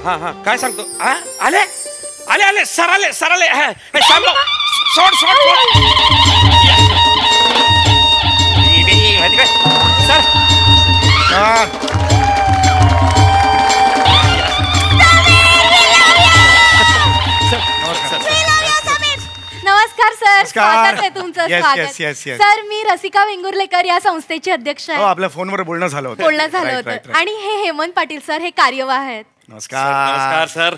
हा हा काय सांगतो आले आले आले सर आले सर आले शामराव सोड सोड सर नमस्कार सर. स्वागत आहे तुमचं. Yes, स्वागत. yes, yes, yes. सर मी रसिका वेंगुर्लेकर या संस्थेची अध्यक्ष आहे. आपल्या फोनवर बोलणं झालं होतं. आणि हे हेमंत पाटील सर हे कार्यवाह आहेत. नमस्कार. नमस्कार सर.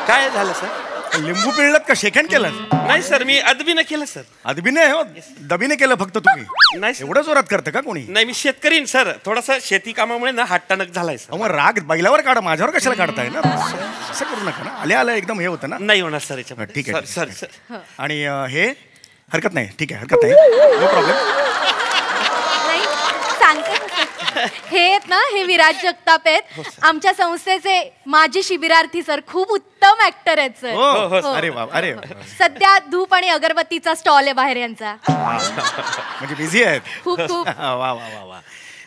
काय झालं सर? लिंबू पिळलं का शेकंड केलं? नाही सर मी अदबीनं केलं सर. अदबीने हो दबीने केलं फक्त तुम्ही. नाही एवढं जोरात करतं का कोणी? नाही मी शेतकरीन सर. थोडासा शेती कामामुळे ना हातटणक झालाय सर. मग राग बैलावर काढा माझ्यावर कशाला काढताय ना असं करू नका ना. आल्या आल्या एकदम हे होतं ना. नाही होणार सर याच्या. ठीक आहे सर सर. आणि हे हरकत नाही. ठीक आहे हरकत नाही. No problem. सांगते हे आहेत ना हे विराज जगताप आहेत आमच्या संस्थेचे माजी शिबिरार्थी सर. खूप उत्तम ऍक्टर आहेत सर. अरे वा अरे सध्या धूप आणि अगरबत्तीचा स्टॉल आहे बाहेर यांचा. म्हणजे बिझी आहेत. खूप खूप. वा वा वा वा.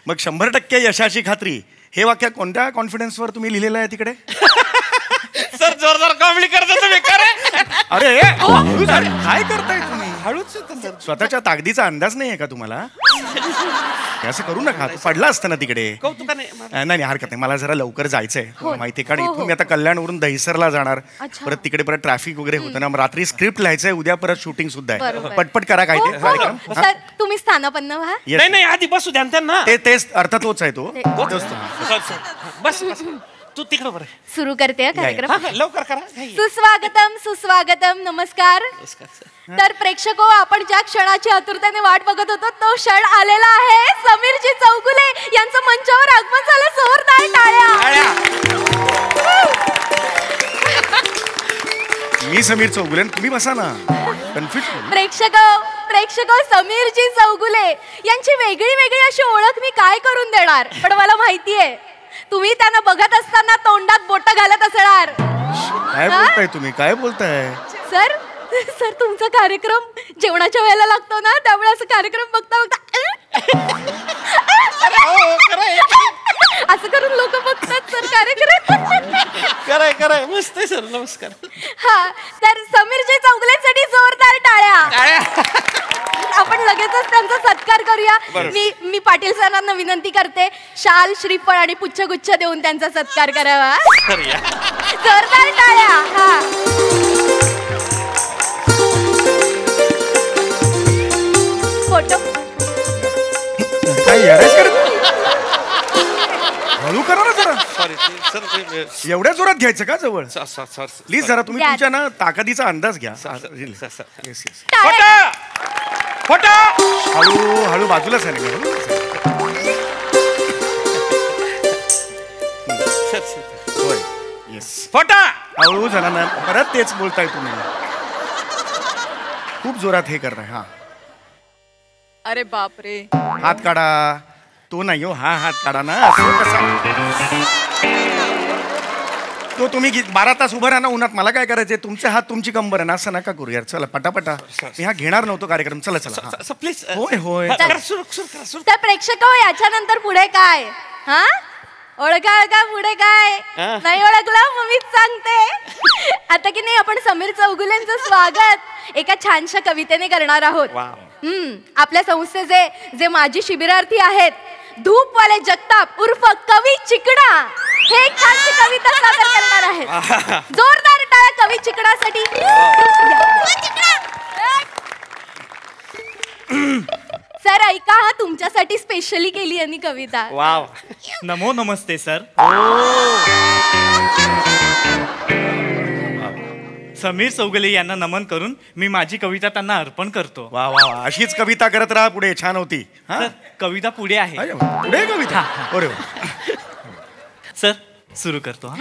मग 100% यशाची खात्री हे वाक्य कोणत्या कॉन्फिडन्सवर तुम्ही लिहिलेलं आहे तिकडे? सर जोरदार कॉमेडी करता तुम्ही. अरे काय करताय तुम्ही? हळूच स्वतःच्या ताकदीचा अंदाज नाहीये का तुम्हाला? असं करू नका. पडला असतं ना तिकडे. कौतुकाने नाही हरकत नाही. मला जरा लवकर जायचंय माहिती कारण इथून मी आता कल्याणवरून दहिसरला जाणार. परत तिकडे परत ट्रॅफिक वगैरे होतं ना. रात्री स्क्रिप्ट लिहायचंय. उद्या परत शूटिंग सुद्धा आहे. पटपट करा काय ते कार्यक्रम. सर तुम्ही स्थानापन्न व्हा. नाही नाही आधी बसू द्या त्यांना. तेच अर्थात तोच आहे तो. बस बस तू तिकडे बरं. सुरू करते कार्यक्रम. लवकर करा. सुस्वागतम सुस्वागतम. नमस्कार. तर प्रेक्षको आपण ज्या क्षणाची आतुरतेने वाट बघत होतो तो क्षण आलेला आहे. समीरजी चौगुले यांचं मंचावर आगमन झालं. जोरदार टाळ्या. मी समीर चौगुले तुम्ही बसा ना. कन्फ्युज. प्रेक्षको समीरजी चौगुले यांची वेगळी वेगळी अशी ओळख मी काय करून देणार. पण मला माहितीये तुम्ही त्यांना बघत असताना तोंडात बोट घालत असणार. काय बोलताय तुम्ही? काय बोलताय? सर सर तुमचा कार्यक्रम जेवणाच्या वेळेला लागतो ना त्यामुळे असं कार्यक्रम बघता बघता असं करून लोक बघतात सर कार्यक्रम. कराय मस्त आहे सर. नमस्कार. हा तर समीरजी चौगुलेंसाठी जोरदार टाळ्या. आपण लगेचच त्यांचा सत्कार करूया. मी पाटील सरांना विनंती करते शाल श्रीफळ आणि पुच्छगुच्छ देऊन त्यांचा सत्कार करावा. जोरदार टाळ्या. हा फोटो काय हळू करा ना जरा. Sorry sir. एवढ्या जोरात घ्यायचं का जवळ? प्लीज जरा तुम्ही तुमच्या ना ताकदीचा अंदाज घ्या. हळू हळू बाजूला सांगा. होय येस. फोटा हळू झाला ना. परत तेच बोलताय तुम्ही. खूप जोरात हे करताय. हा अरे बापरे. हात काढा. तो नाही हो. हा हात काढा ना. असं कसा तो तुम्ही 12 तास उभं राहा ना उन्हात. मला काय करायचंय? तुमचे हात तुमची कंबर आहे ना. असं नका करू यार. चला पटापटा. मी हा घेणार नव्हतो कार्यक्रम. चला चला प्लीज. होय होय. तर प्रेक्षको याच्यानंतर पुढे काय? हा ओळखा पुढे काय? नाही ओळखलं मग मीच सांगते. आता की नाही आपण समीर चौगुलेंचं स्वागत एका छानशा कवितेने करणार आहोत. आपल्या संस्थेचे जे माजी शिबिरार्थी आहेत धूपवाले जगताप उर्फ कवी चिकडा हे एक छानशी कविता सादर करणार आहेत. जोरदार टाळ्या कवी चिकडासाठी. सर ऐका हा तुमच्यासाठी स्पेशली केली यांनी कविता. वाव. नमो नमस्ते सर. समीर चौगुले यांना नमन करून मी माझी कविता त्यांना अर्पण करतो. वा वा अशीच कविता करत राहा पुढे. छान होती. कविता पुढे आहे. पुढे कविता. अरे सर सुरू करतो.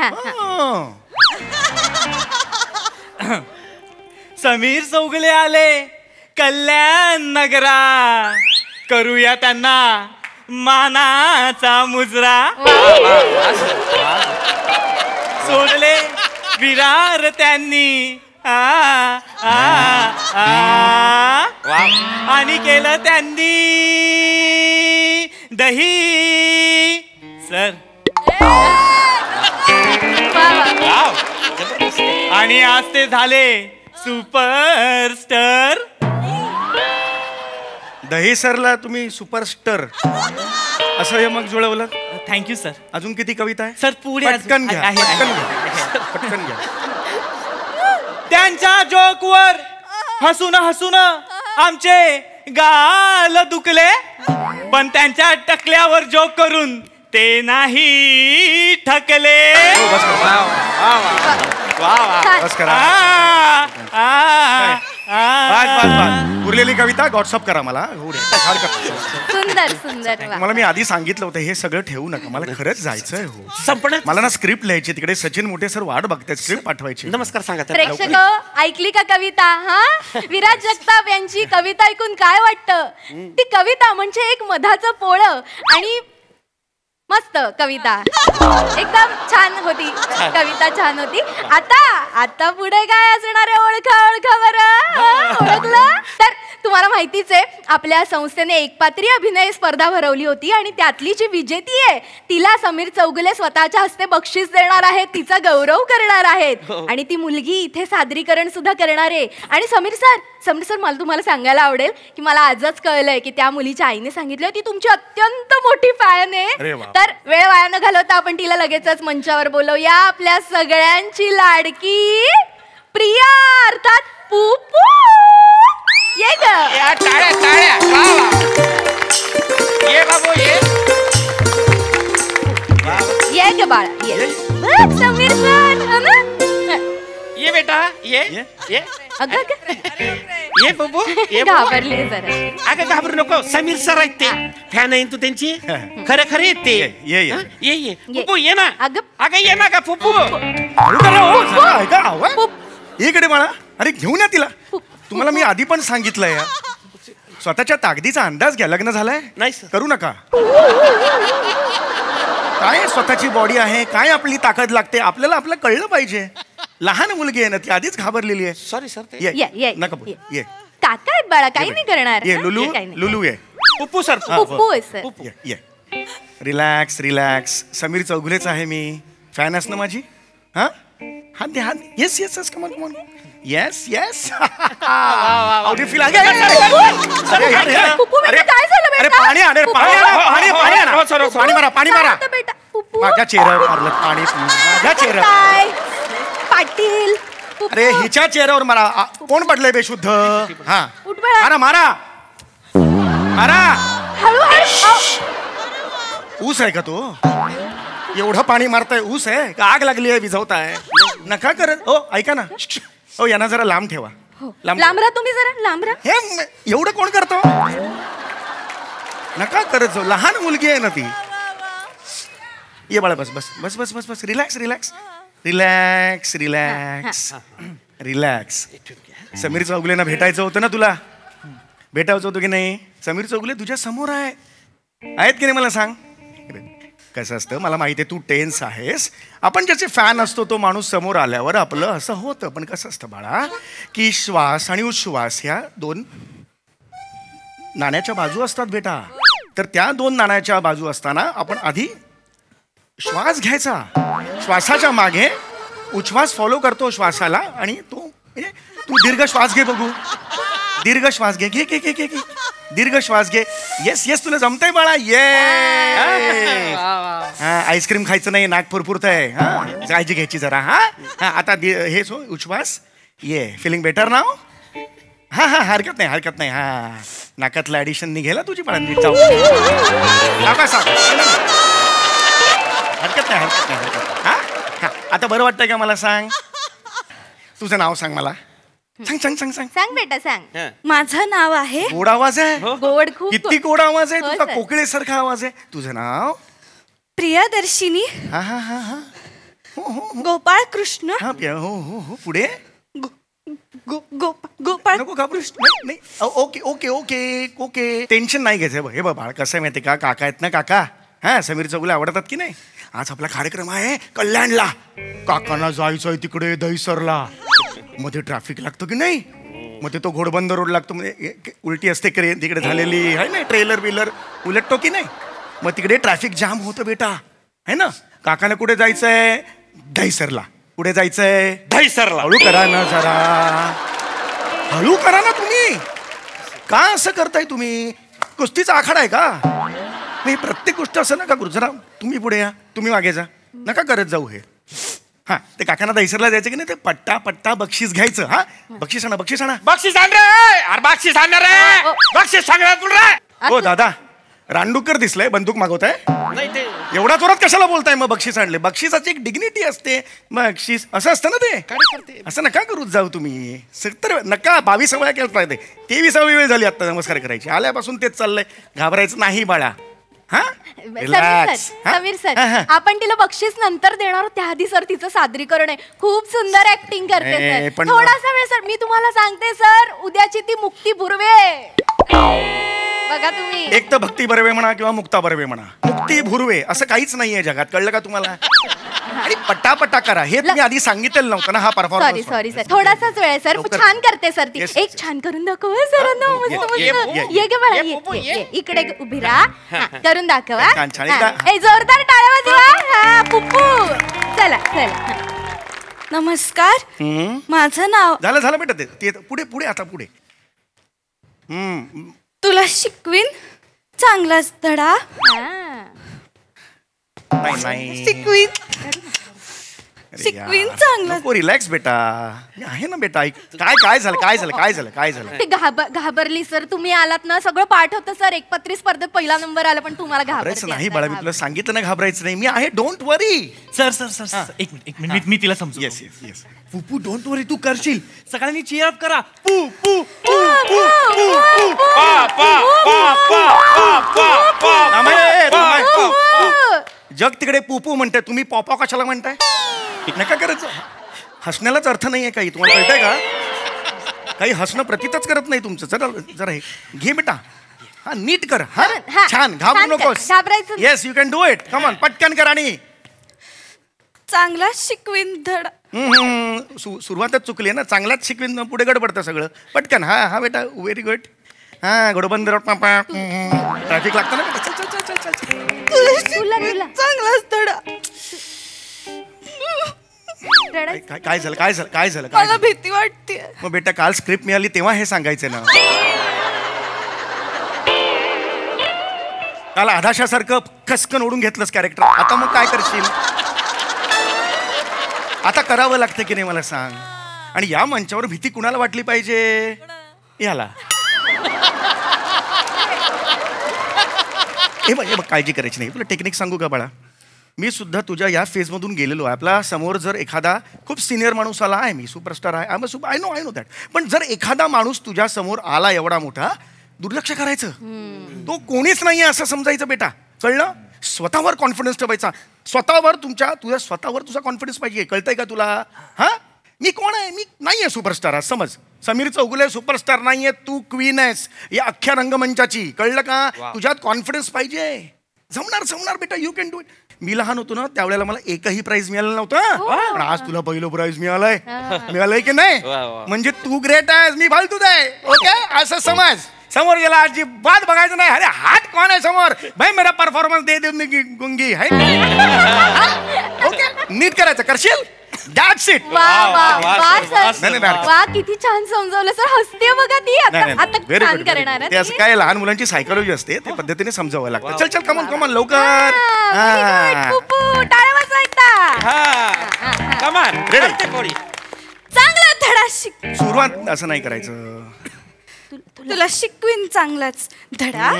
समीर चौगुले आले कल्याण नगरा करूया त्यांना मानाचा मुजरा. सोडले विरार त्यांनी आणि केलं त्यांनी दही. सर आणि आज ते झाले सुपरस्टार. दहीसरला तुम्ही सुपरस्टार असं हे मग जुळवलं. Thank you sir. अजून किती कविता आहे सर पुढे पटकन घ्या आहे. पटकन घ्या पटकन घ्या. त्यांच्या जोकवर हसून हसून आमचे गाल दुखले, पण त्यांच्या टकल्यावर जोक करून ते नाही ठकले. बस करा. उरलेली कविता व्हॉट्सअप करा मला. सुंदर सुंदर. मला मी आधी सांगितलं होतं हे सगळं ठेवू नका, मला खरंच जायचंय. हो संपणार. मला ना स्क्रिप्ट लिहायची, तिकडे सचिन मोठे सर वाट बघतायत स्क्रिप्ट पाठवायची. नमस्कार सांगा. प्रेक्षक ऐकली का कविता? हा, विराज जगताप यांची कविता ऐकून काय वाटतं? ती कविता म्हणजे एक मधाचं पोळं आणि मस्त कविता. एकदम छान होती कविता, छान होती. आता पुढे काय असणार आहे? ओळखा बरं. ओळखलं तर तुम्हाला माहितीच आहे आपल्या संस्थेने एकपात्री अभिनय स्पर्धा भरवली होती आणि त्यातली जी विजेती आहे तिला समीर चौगुले स्वतःच्या हस्ते बक्षीस देणार आहेत, तिचा गौरव करणार आहेत. आणि ती मुलगी इथे सादरीकरण सुद्धा करणार आहे. आणि समीर सर मला तुम्हाला सांगायला आवडेल की मला आजच कळलंय की त्या मुलीच्या आईने सांगितलं ती तुमची अत्यंत मोठी फॅन आहे. तर वेळ वाया न घालवता आपण तिला लगेचच मंचावर बोलवूया. आपल्या सगळ्यांची लाडकी प्रिया अर्थात पुपू. ये ग. टाळ्या टाळ्या. ये बाबू ये ग बाळा ये. बघ समीर सर. ये बेटा ये ये. अगं ये बाबू ये. घाबरले जरा. अगं घाबरू नको. समीर सर आहेत ते. फॅन आहे तू त्यांची. खरे खरे ते. ये ये ये ये पुपू ये ना. अगं ये ना का पुपू. इकडे मला. अरे घेऊन या तिला. तुम्हाला मी आधी पण सांगितलंय यार, स्वतःच्या ताकदीचा अंदाज घ्या. लग्न झालंय नाही करू नका. काय स्वतःची बॉडी आहे, काय आपली ताकद लागते आपल्याला आपलं कळलं पाहिजे. लहान मुलगी आहे ना ती, आधीच घाबरलेली आहे. Sorry sir. ये नका बोल. ये काका आहेत बाळा, काही नाही करणार. ये लुलू. लुलू ये. पुपू सर. पुप्पू आहे सर. ये रिलॅक्स रिलॅक्स. समीर चौगुलेच आहे मी. फॅन आहेस ना माझी? हा हात दे हात. Yes yes yes. Come on come on. Yes yes. अरे पाणी आण. पाणी मारा पाणी मारा. माझ्या चेहऱ्यावर मारलं पाणी. माझ्या चेहऱ्यावर. पाटील. अरे हिच्या चेहऱ्यावर मारा. कोण पडलंय बेशुद्ध? हा मारा मारा मारा. ऊस आहे का तो? एवढं पाणी मारताय. ऊस आहे का आग लागली आहे विझवताय? नका करत. हो ऐका ना. हो यांना जरा लांब ठेवा. लांब राहा तुम्ही जरा. लांब राहा. हे एवढं कोण करतो? नका करत जाऊ. लहान मुलगी आहे ना ती. ये बाळा बस बस बस बस बस बस. Relax relax relax relax relax. Sameer चौगुलेंना भेटायचं होतं ना तुला? भेटायचं होतं की नाही? समीर चौगुले तुझ्या समोर आहेत की नाही मला सांग. कसं असतं मला माहिती आहे तू टेन्स आहेस. आपण ज्याचे फॅन असतो तो माणूस समोर आल्यावर आपलं असं होतं. पण कसं असतं बाळा की श्वास आणि उच्छ्वास ह्या दोन नाण्याच्या बाजू असतात बेटा. तर त्या दोन नाण्याच्या बाजू असताना आपण आधी श्वास घ्यायचा, श्वासाच्या मागे उच्छ्वास फॉलो करतो श्वासाला. आणि तो तू दीर्घ श्वास घे बघू. दीर्घ श्वास घे. घे घे घे घे. दीर्घ श्वास घे. येस येस तुला जमतंय बाळा. ये आईस्क्रीम खायचं नाही, नाक फुरफुरतंय. हा काळजी घ्यायची जरा. हा हा आता हे सो उच्छ्वास. ये फिलिंग बेटर नाव. हा हा हरकत नाही हरकत नाही. हा नाकातलं ऍडिशन निघेल तुझी पण. हरकत नाही हरकत नाही. हा आता बरं वाटतंय का मला? सांग तुझं नाव सांग मला. सांग सांग सांग सांग. सांग बेटा सांग. माझं नाव आहे. गोड आवाज आहे. गोड खूप. किती गोड आवाज आहे हो तुझा. सर. कोकिळेसारखा आवाज आहे. तुझं नाव? प्रियदर्शिनी हा हा हा हा. गोपाळ कृष्ण. हा हो हो हो. पुढे गोपाळ नको घाबरू. नाही नाही. Okay okay okay okay. Tension नाही घ्यायचं. हे बघ बाळ कसं आहे माहिती का, काका आहेत ना काका. हा समीर चौगुले आवडतात की नाही. आज आपला कार्यक्रम आहे कल्याणला. काकांना जायचंय तिकडे दहीसरला. मध्ये ट्रॅफिक लागतो की नाही. मग ते तो घोडबंदर रोड लागतो. म्हणजे उलटी असते क्रेन तिकडे झालेली आहे ना. ट्रेलर बिलर उलटतो की नाही. मग तिकडे ट्रॅफिक जाम होतं बेटा है ना. काकाला कुठे जायचंय? दहीसरला. कुठे जायचंय? दहीसरला. हळू करा ना जरा, हळू करा ना तुम्ही. का असं करताय तुम्ही? कुस्तीचा आखाडा आहे का? नाही, प्रत्येक गोष्ट असं नका करू. जरा तुम्ही पुढे या, तुम्ही मागे जा, नका करत जाऊ हे. हा, ते काकांना दहीसरला जायचं की नाही, ते पट्टा पट्टा बक्षीस घ्यायचं. हा, बक्षीस आणा, बक्षीस आणा. बक्षीस आण रे. अरे बक्षीस आण रे. बक्षीस सांगा तुला रे. हो दादा, रांडुकर दिसलंय, बंदूक मागवताय? नाही ते एवढा जोरात कशाला बोलताय? मग बक्षीस आणले. बक्षिसाची एक डिग्निटी असते. बक्षीस असं असतं ना ते. काय करते? असं नका करूच जाऊ तुम्ही. 70 नका, 22 वेळा केलं पाहिजे. 23वी वेळ झाली आता नमस्कार करायची. आल्यापासून तेच चाललंय. घाबरायचं नाही बाळा. हा, समीर सर, आपण तिला बक्षीस नंतर देणार आहोत. त्याआधी सर तिचं सादरीकरण आहे. खूप सुंदर ऍक्टिंग करते सर. पण- थोडासा वेळ सर, मी तुम्हाला सांगते सर, उद्याची ती मुक्ती बुर्वे बघा तुम्ही. एक तर भक्ती बर्वे म्हणा किंवा मुक्ता बर्वे म्हणा, मुक्ती भुर्वे असं काहीच नाहीये जगात. कळलं का तुम्हाला? आणि पट्टा करा. हे तुम्ही आधी सांगितलेलं नव्हतं ना. हा परफॉर्मन्स. सॉरी सर, थोडासाच वेळ आहे सर. लवकर. छान करते सर ती. Yes, एक yes. छान करून दाखव सरांना. मस्त ये, मस्त. ये, ये गे बाळा, ये, ये, पुप्पू, ये, ये. ये. इकडे उभी राहा. हा, करून दाखवा. छान, छान. हा. एकदा- ए, जोरदार टाळ्या वाजवा. हा, पुप्पू. चला चला. नमस्कार. माझं नाव झालं झालं बेटा. ते पुढे पुढे आता पुढे. तुला शिकवीन चांगलाच धडा. हा. नाही नाही. शिकवीन अरे शिकवीन यार, चांगलं. नको, रिलॅक्स बेटा. मी आहे ना बेटा. ऐक. काय झालं? ते घाबरली सर. तुम्ही आलात ना, सगळं पाठ होतं सर. एकपत्री स्पर्धेत पहिला नंबर आला, पण तुम्हाला घाबरायचं नाही घाबरायचं बाळा. मी तुला सांगितलं ना, घाबरायचं नाही. मी आहे. Don't worry. Sir sir sir sir, एक मिनिट मी तिला समजू. Yes yes yes. Pupu don't worry, तू करशील. सगळ्यांनी चीअर अप करा. पू पू पू पा पा पा पा पा पा. जग तिकडे पुपू म्हणते, तुम्ही पॉपॉ कशाला म्हणताय? नका करायचं. हसण्यालाच अर्थ नाहीये काही. तुम्हाला कळतंय का? काही हसणं प्रतीतच करत नाही तुमचं. जरा हे घे बेटा. हा, नीट कर. हा, हा, छान. घाबरू छान कर. नकोस. घाबरायचं नाही. Yes, you can do it. Come on, पटकन कर. आणि चांगला शिकवीन धडा. सुरुवातच चुकली आहे ना. चांगलाच शिकवीन, पुढे गडबडतं सगळं. पटकन. हा बेटा, व्हेरी गुड. हा, घोडबंदर ट्रॅफिक लागतं ना बेटा. चल चल चल चल चल. तुला. चांगलाच धडा. काय झालं? मला भीती वाटते. मग बेटा, काल स्क्रिप्ट मिळाली तेव्हा हे सांगायचं ना. काल आधाशासारखं खसकन ओढून घेतलंस कॅरेक्टर. आता मग काय करशील? आता करावं लागतं की नाही मला सांग. आणि या मंचावर भीती कुणाला वाटली पाहिजे? याला. हे बघ, काळजी करायची नाही. तुला टेक्निक सांगू का बाळा? मी सुद्धा तुझ्या या फेजमधून गेलेलो आहे. आपला समोर जर एखादा खूप सिनियर माणूस आला आहे, मी सुपरस्टार आहे, आय नो दॅट. पण जर एखादा माणूस तुझ्या समोर आला एवढा मोठा, दुर्लक्ष करायचं. तो कोणीच नाहीये असं समजायचं बेटा. कळलं? स्वतःवर कॉन्फिडन्स ठेवायचा. तुझ्या स्वतःवर तुझा कॉन्फिडन्स पाहिजे. कळतंय का तुला? हा, मी कोण आहे? मी नाहीये सुपरस्टार. आज समज, समीर चौगुले सुपरस्टार नाहीये, तू क्वीन आहेस या अख्ख्या रंगमंचाची. कळलं का? तुझ्यात कॉन्फिडन्स पाहिजे. जमणार बेटा. You can do it. मी लहान होतो ना, त्यावेळेला मला एकही प्राइज मिळालं नव्हतं. पण आज तुला पहिलं प्राइज मिळालंय की नाही? म्हणजे तू ग्रेट आहेस, मी फालतूच आहे. ओके, असं समज. समोर गेला अजिबात बघायचं नाही. अरे हात कोण आहे समोर? भाई मेरा परफॉर्मन्स दे गुंगी है. ओके, नीट करायचं. करशील? That's it. वा, किती छान समजवलं सर. हसते बघा ती. आता व्हेरी छान गुड. करणार आहे. ते असं काय लहान मुलांची सायकोलॉजी असते, त्या पद्धतीने समजावं लागतं. चल कमन लवकर. पुप्पू, टाळ्या वाजवायचा. कमान Ready? चांगला धडा शिक. सुरुवात असं नाही करायचं. तुला शिकवीन चांगलाच धडा.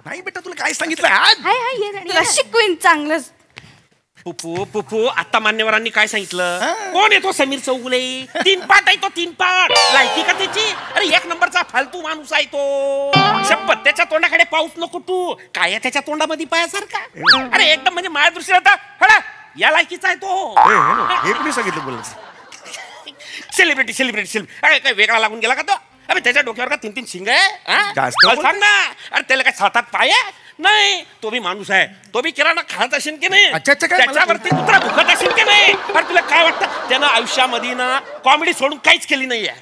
नाही बेटा, तुला काय सांगितलं आज? हाय हाय, ये तुला शिकवीन चांगलाच. पुपू आता मान्यवरांनी काय सांगितलं? कोण येतो? समीर चौगुले. 3 पाठ आहे तो. 3 पाठ लायकी का त्याची? अरे 1 नंबरचा फालतू माणूस आहे तो. शपथ, त्याच्या तोंडाकडे पाऊस नको तू. काय आहे त्याच्या तोंडामध्ये पायासारखा? अरे एकदम म्हणजे माझ्या दृष्टीला आता या लायकीचा आहे तो. हे कुणी सांगितलं बोलस? सेलिब्रिटी. अरे काय वेगळा लागून गेला का तो? अरे त्याच्या डोक्यावर का 3 शिंग आहे? जास्त मला सांग ना. अरे त्याला काय 7 पाय आहे? नाही, तो बी माणूस आहे. तो बी किराणा खात असेल की नाही? अच्छा, काय? त्याच्यावरती कुत्रा भुकत असेल की नाही? अरे तुला काय वाटतं? त्यानं आयुष्यामध्ये ना कॉमेडी सोडून काहीच केली नाहीये.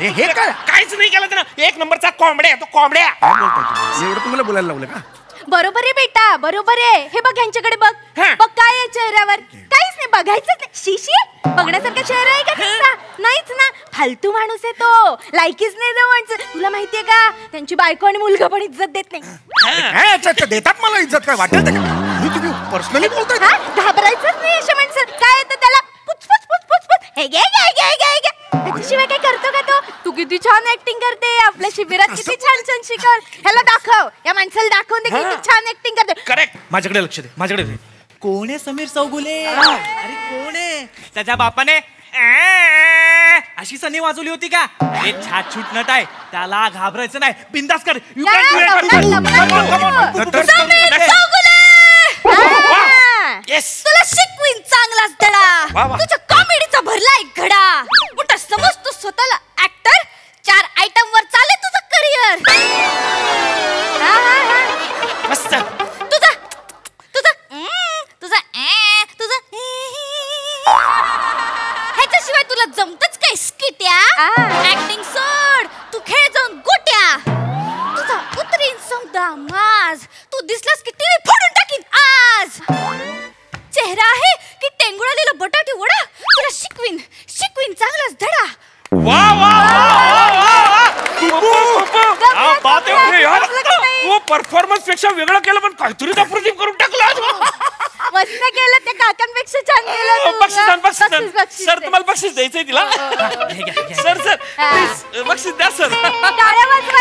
हे काय? काहीच नाही केलं त्यानं. 1 नंबरचा कोंबड्या. तो कोंबड्या. काय बोलताय तुम्ही? एवढं तुम्हाला बोलायला लावलं का? बरोबर आहे बेटा, बरोबर आहे. हे बघ यांच्याकडे बघ. हा. बघ काय आहे चेहऱ्यावर, काहीच नाही, बघायचंच नाही. शिशी बघण्यासारखा चेहरा आहे का त्यांचा? नाहीच ना, फालतू माणूस आहे तो, लायकीच नाही जवळचं. तुला माहितीये का, त्यांची बायको आणि मुलगा पण इज्जत देत नाही. काय अच्छा देतात मला इज्जत, काय वाटत तुम्ही पर्सनली बोलताय? हा, घाबरायचंच नाही अशा माणसं. काय येतं त्याला, पुचपुच पुचपुच पुच, हे घे घे घे घे घे. त्याच्याशिवाय काय करतो का तो? तू किती छान ऍक्टिंग करते, आपल्या शिबिरात किती छान छान शिकर. ह्याला दाखव, या माणसाला दाखवून दे किती छान ऍक्टिंग करते. करेक्ट. माझ्याकडे लक्ष दे, माझ्याकडे दे. कोण आहे समीर चौगुले? अरे कोण आहे? त्याच्या बापाने अशी सनी वाजवली होती का? हे छाट छूट नट आहे, त्याला घाबरायचं नाही. बिंदास कर. You can do it. Sameer Chougule! Yes. तुला शिकवीन चांगलाच धडा. तुझ्या कॉमेडीचा भरलाय घडा. मोठा समजतो स्वतःला ऍक्टर. 4 आयटम वर चाले तुझं करिअर. मस्त. तुझा तुझा तुझा तुझा ह्याच्याशिवाय तुला जमतच काय स्किट्या? ऍक्टिंग सोड, तू खेळ जाऊन गोट्या. तुझा उतरीन समजा माज. तू दिसलास की टीव्ही फोडून टाकीन आज. चेहरा आहे की टेंगुळालेला बटाटे वडा. तुला शिकवीन शिकवीन चांगलाच धडा. वा वा वा. परफॉर्मन्स पेक्षा वेगळं केलं, पण काहीतरी अप्रतिम करून टाकलं. मस्त केलं, त्या काकांपेक्षा छान केलं. बक्षीस सर, तुम्हाला बक्षीस द्यायचंय तिला. सर सर प्लीज बक्षीस द्या सर. टाळ्या वाजवा.